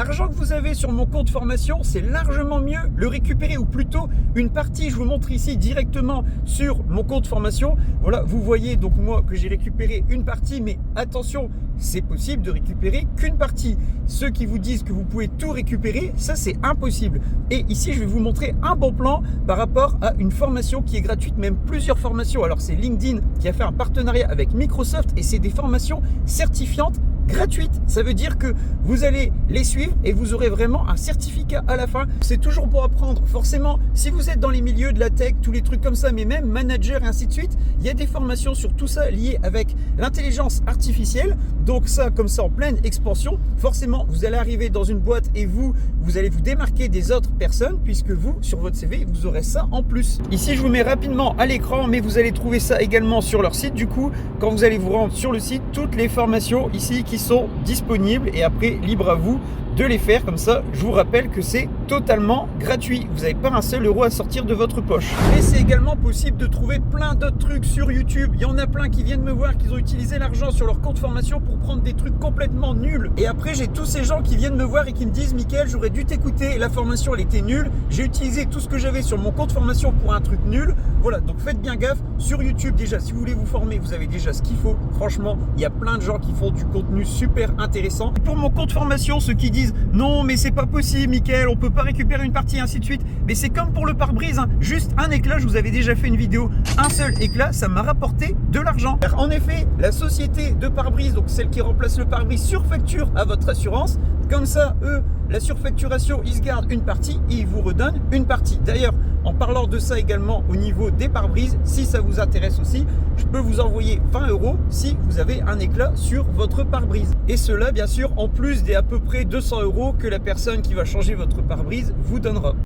L'argent que vous avez sur mon compte formation, c'est largement mieux le récupérer, ou plutôt une partie. Je vous montre ici directement sur mon compte formation. Voilà, vous voyez donc moi que j'ai récupéré une partie, mais attention, c'est possible de récupérer qu'une partie. Ceux qui vous disent que vous pouvez tout récupérer, ça c'est impossible. Et ici, je vais vous montrer un bon plan par rapport à une formation qui est gratuite, même plusieurs formations. Alors c'est LinkedIn qui a fait un partenariat avec Microsoft et c'est des formations certifiantes gratuites. Ça veut dire que vous allez les suivre et vous aurez vraiment un certificat à la fin. C'est toujours pour apprendre. Forcément, si vous êtes dans les milieux de la tech, tous les trucs comme ça, mais même manager et ainsi de suite, il y a des formations sur tout ça liées avec l'intelligence artificielle. Donc ça, comme ça, en pleine expansion, forcément, vous allez arriver dans une boîte et vous allez vous démarquer des autres personnes, puisque vous, sur votre CV, vous aurez ça en plus. Ici, je vous mets rapidement à l'écran, mais vous allez trouver ça également sur leur site. Du coup, quand vous allez vous rendre sur le site, toutes les formations ici qui sont disponibles, et après, libre à vous de les faire. Comme ça, je vous rappelle que c'est totalement gratuit. Vous n'avez pas un seul euro à sortir de votre poche. Et c'est également possible de trouver plein d'autres trucs sur YouTube. Il y en a plein qui viennent me voir, qui ont utilisé l'argent sur leur compte formation pour prendre des trucs complètement nuls. Et après, j'ai tous ces gens qui viennent me voir et qui me disent: Mickaël, j'aurais dû t'écouter, la formation elle était nulle. J'ai utilisé tout ce que j'avais sur mon compte formation pour un truc nul. Voilà, donc faites bien gaffe. Sur YouTube, déjà, si vous voulez vous former, vous avez déjà ce qu'il faut. Franchement, il y a plein de gens qui font du contenu super intéressant. Et pour mon compte formation, ceux qui disent: non, mais c'est pas possible, Mickaël, on peut pas récupérer une partie, ainsi de suite. Mais c'est comme pour le pare-brise, hein. Juste un éclat, je vous avais déjà fait une vidéo. Un seul éclat, ça m'a rapporté de l'argent. En effet, la société de pare-brise, donc celle qui remplace le pare-brise, surfacture à votre assurance. Comme ça, eux, la surfacturation, ils se gardent une partie et ils vous redonnent une partie. D'ailleurs, en parlant de ça également au niveau des pare-brises, si ça vous intéresse aussi, je peux vous envoyer 20 € si vous avez un éclat sur votre pare-brise. Et cela, bien sûr, en plus des à peu près 200 € que la personne qui va changer votre pare-brise vous donnera.